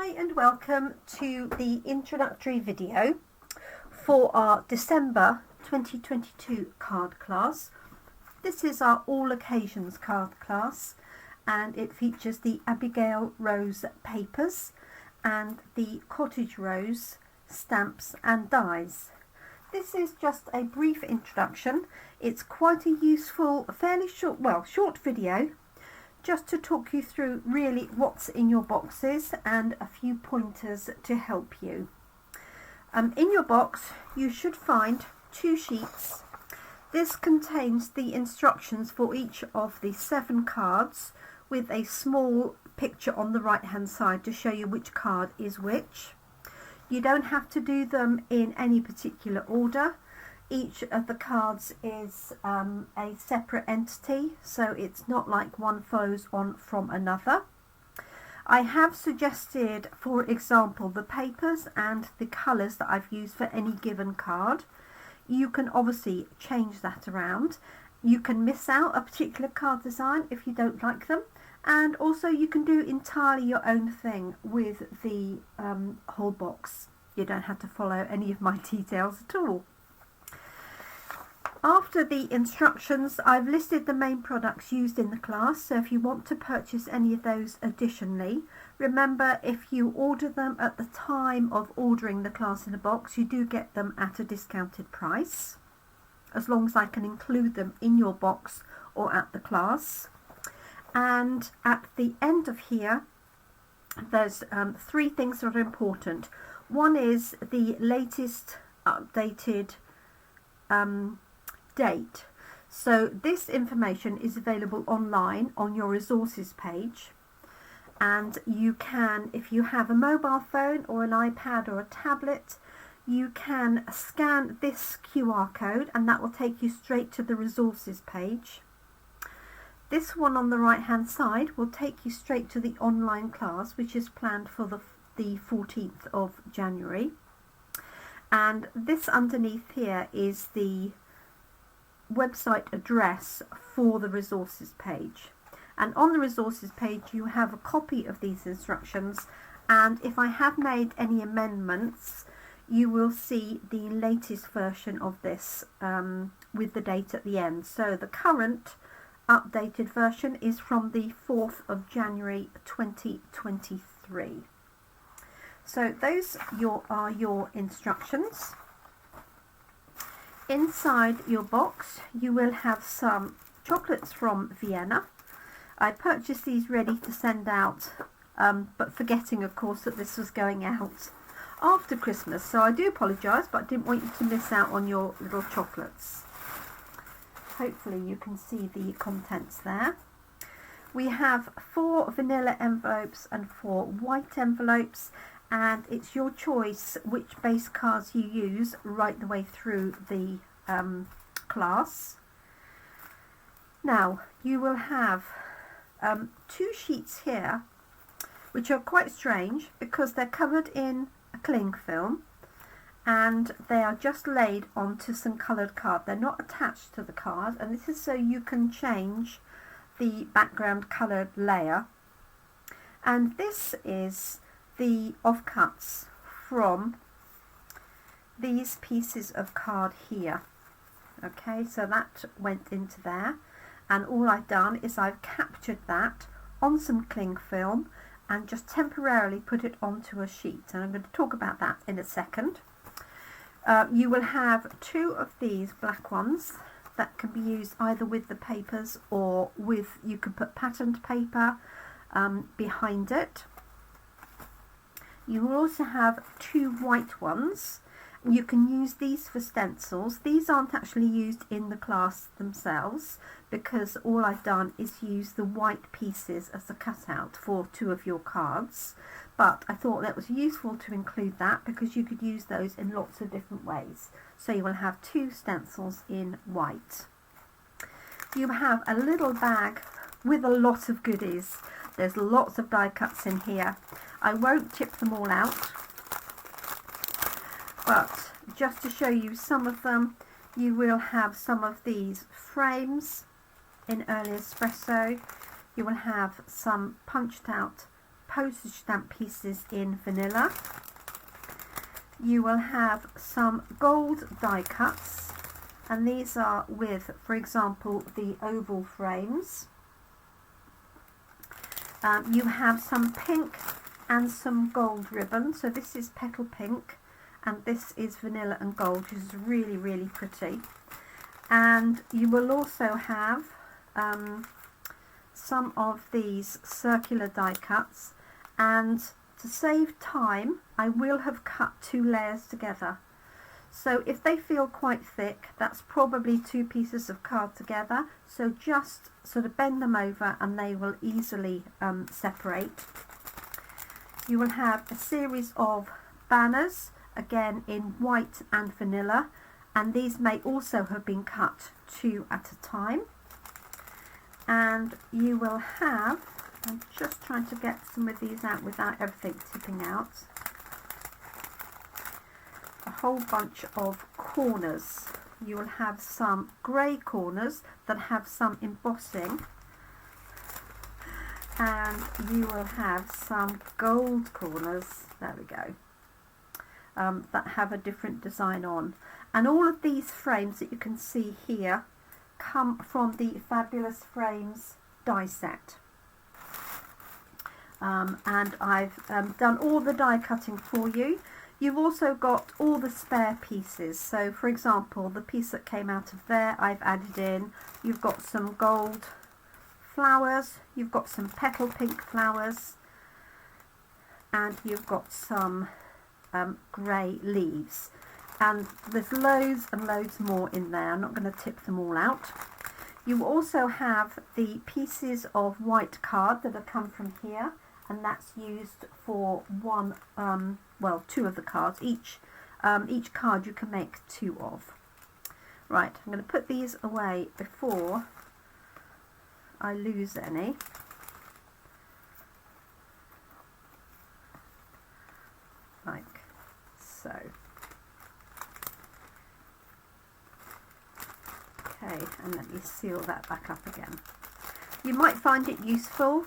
Hi and welcome to the introductory video for our December 2022 card class. This is our all occasions card class and it features the Abigail Rose papers and the Cottage Rose stamps and dies. This is just a brief introduction. It's quite a useful, fairly short video, just to talk you through really what's in your boxes and a few pointers to help you. In your box you should find 2 sheets. This contains the instructions for each of the 7 cards with a small picture on the right hand side to show you which card is which. You don't have to do them in any particular order. Each of the cards is a separate entity, so it's not like one follows on from another. I have suggested, for example, the papers and the colours that I've used for any given card. You can obviously change that around. You can miss out a particular card design if you don't like them, and also you can do entirely your own thing with the whole box. You don't have to follow any of my details at all. After the instructions, I've listed the main products used in the class, so if you want to purchase any of those additionally, remember if you order them at the time of ordering the class in a box, you do get them at a discounted price, as long as I can include them in your box or at the class. And at the end of here, there's 3 things that are important. One is the latest updated date. So this information is available online on your resources page, and you can, if you have a mobile phone or an iPad or a tablet, you can scan this QR code and that will take you straight to the resources page. This one on the right hand side will take you straight to the online class, which is planned for the 14th of January. And this underneath here is the website address for the resources page, and on the resources page you have a copy of these instructions, and if I have made any amendments you will see the latest version of this with the date at the end. So the current updated version is from the 4th of January 2023. So those are your instructions. Inside your box you will have some chocolates from Vienna. I purchased these ready to send out, but forgetting of course that this was going out after Christmas, so I do apologise, but I didn't want you to miss out on your little chocolates. Hopefully you can see the contents there. We have 4 vanilla envelopes and 4 white envelopes, and it's your choice which base cards you use right the way through the class. Now you will have 2 sheets here which are quite strange because they're covered in a cling film and they are just laid onto some coloured card. They're not attached to the card, and this is so you can change the background coloured layer. And this is the offcuts from these pieces of card here. Okay, so that went into there, and all I've done is I've captured that on some cling film and just temporarily put it onto a sheet, and I'm going to talk about that in a second. You will have 2 of these black ones that can be used either with the papers or with, you can put patterned paper behind it. You will also have 2 white ones. You can use these for stencils. These aren't actually used in the class themselves because all I've done is use the white pieces as a cutout for 2 of your cards, but I thought that was useful to include that because you could use those in lots of different ways. So you will have 2 stencils in white. You have a little bag with a lot of goodies. There's lots of die cuts in here. I won't tip them all out, but just to show you some of them, you will have some of these frames in early espresso. You will have some punched out postage stamp pieces in vanilla. You will have some gold die cuts, and these are with, for example, the oval frames. You have some pink and some gold ribbon, so this is petal pink and this is vanilla and gold, which is really, really pretty. And you will also have some of these circular die cuts, and to save time I will have cut 2 layers together. So if they feel quite thick, that's probably 2 pieces of card together, so just sort of bend them over and they will easily separate. You will have a series of banners, again in white and vanilla, and these may also have been cut 2 at a time. And you will have, I'm just trying to get some of these out without everything tipping out, a whole bunch of corners. You will have some grey corners that have some embossing, and you will have some gold corners, there we go, that have a different design on. And all of these frames that you can see here come from the Fabulous Frames die set. And I've done all the die cutting for you. You've also got all the spare pieces. So for example, the piece that came out of there I've added in. You've got some gold flowers, you've got some petal pink flowers, and you've got some grey leaves. And there's loads and loads more in there. I'm not going to tip them all out. You also have the pieces of white card that have come from here, and that's used for one, well, 2 of the cards. Each card you can make 2 of. Right, I'm going to put these away before I lose any. Like so. Okay, and let me seal that back up again. You might find it useful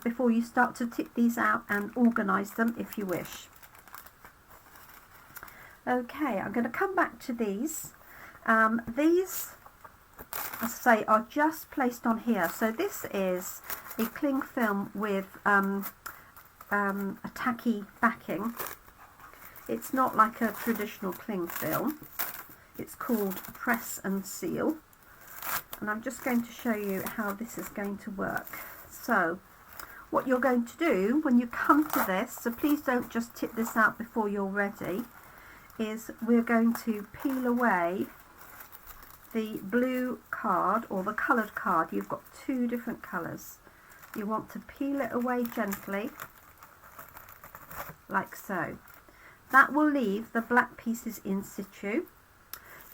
before you start to tip these out and organise them if you wish. Okay, I'm going to come back to these. These, as I say, are just placed on here. So this is a cling film with a tacky backing. It's not like a traditional cling film. It's called Press and Seal, and I'm just going to show you how this is going to work. So what you're going to do when you come to this, so please don't just tip this out before you're ready, is we're going to peel away the blue card or the coloured card. You've got 2 different colours. You want to peel it away gently, like so. That will leave the black pieces in situ.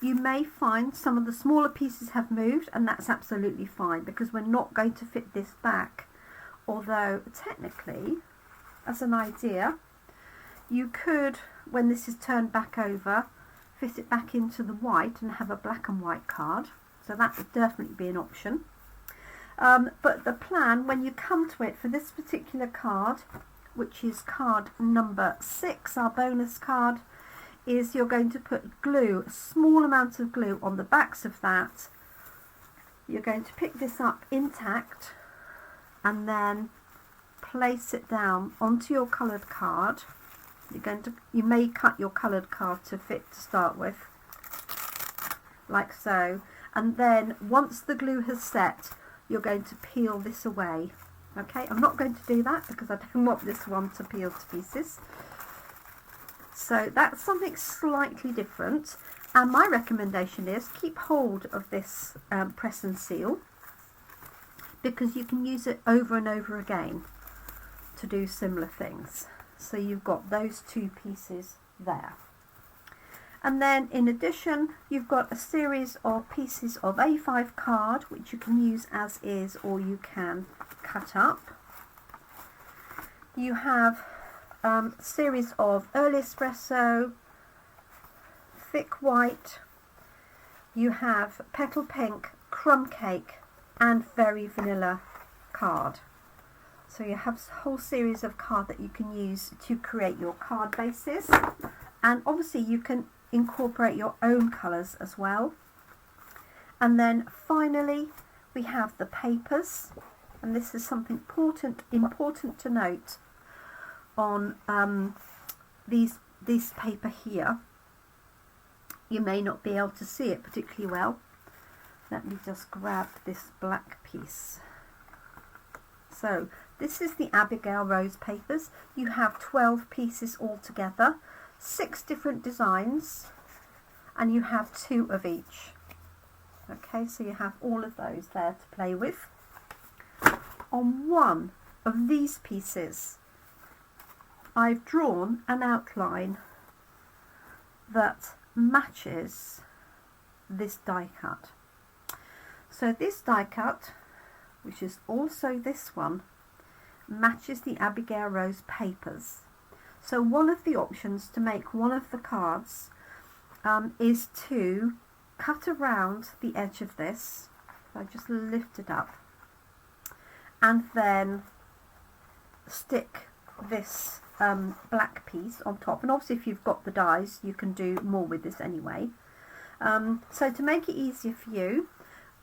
You may find some of the smaller pieces have moved, and that's absolutely fine because we're not going to fit this back. Although technically, as an idea, you could, when this is turned back over, fit it back into the white and have a black and white card. So that would definitely be an option. But the plan, when you come to it for this particular card, which is card number 6, our bonus card, is you're going to put glue, a small amount of glue on the backs of that. You're going to pick this up intact and then place it down onto your coloured card. You may cut your coloured card to fit to start with, like so. And then once the glue has set, you're going to peel this away. Okay, I'm not going to do that because I don't want this one to peel to pieces. So that's something slightly different, and my recommendation is keep hold of this press and seal, because you can use it over and over again to do similar things. So you've got those 2 pieces there. And then in addition, you've got a series of pieces of A5 card which you can use as is or you can cut up. You have a series of early espresso, thick white, you have petal pink, crumb cake and very vanilla card. So you have a whole series of cards that you can use to create your card bases, and obviously you can incorporate your own colours as well. And then finally we have the papers, and this is something important to note on this paper here. You may not be able to see it particularly well. Let me just grab this black piece. So this is the Abigail Rose papers. You have 12 pieces altogether, 6 different designs, and you have 2 of each. Okay, so you have all of those there to play with. On one of these pieces, I've drawn an outline that matches this die cut. So this die cut, which is also this one, matches the Abigail Rose papers. So one of the options to make one of the cards is to cut around the edge of this. So I just lift it up and then stick this black piece on top, and obviously if you've got the dies you can do more with this anyway. So to make it easier for you,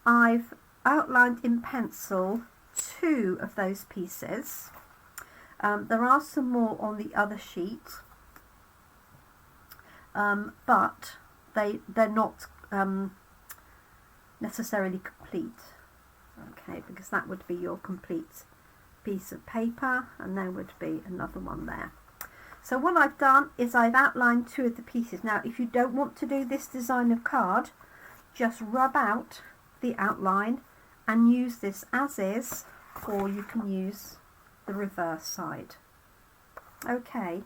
I've outlined in pencil 2 of those pieces. There are some more on the other sheet, but they're not necessarily complete, okay, because that would be your complete piece of paper, and there would be another one there. So what I've done is I've outlined 2 of the pieces. Now if you don't want to do this design of card, just rub out the outline and use this as is, or you can use the reverse side. Okay,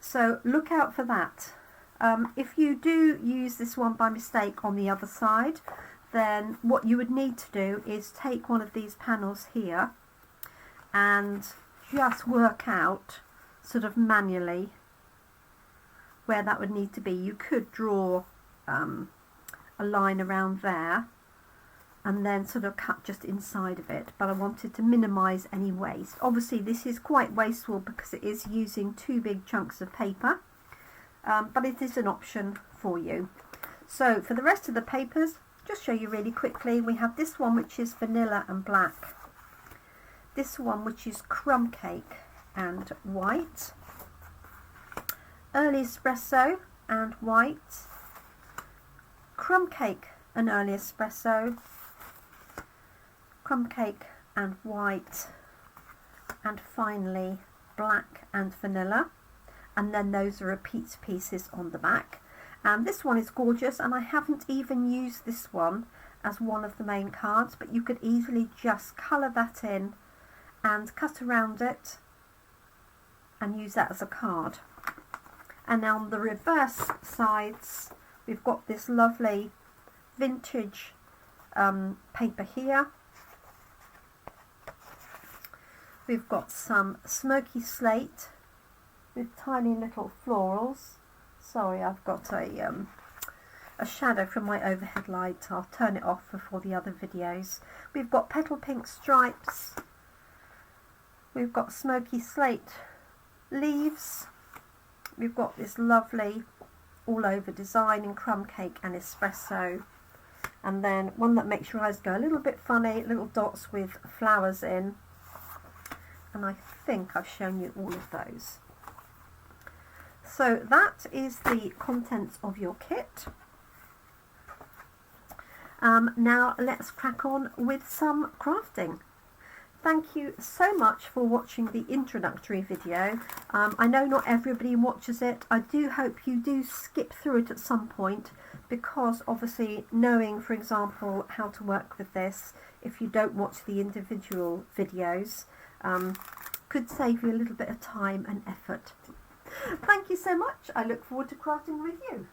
so look out for that. If you do use this one by mistake on the other side, then what you would need to do is take one of these panels here and just work out sort of manually where that would need to be. You could draw a line around there and then sort of cut just inside of it, but I wanted to minimize any waste. Obviously this is quite wasteful because it is using 2 big chunks of paper, but it is an option for you. So for the rest of the papers, just show you really quickly, we have this one which is vanilla and black, this one which is crumb cake and white, early espresso and white, crumb cake and early espresso, crumb cake and white, and finally black and vanilla, and then those are repeat pieces on the back. And this one is gorgeous, and I haven't even used this one as one of the main cards, but you could easily just colour that in and cut around it and use that as a card. And now on the reverse sides we've got this lovely vintage paper here. We've got some smoky slate with tiny little florals. Sorry, I've got a shadow from my overhead light. I'll turn it off before the other videos. We've got petal pink stripes. We've got smoky slate leaves. We've got this lovely all over design in crumb cake and espresso. And then one that makes your eyes go a little bit funny, little dots with flowers in. And I think I've shown you all of those. So that is the contents of your kit. Now let's crack on with some crafting. Thank you so much for watching the introductory video. I know not everybody watches it. I do hope you do skip through it at some point, because obviously knowing, for example, how to work with this, if you don't watch the individual videos, could save you a little bit of time and effort. Thank you so much. I look forward to crafting with you.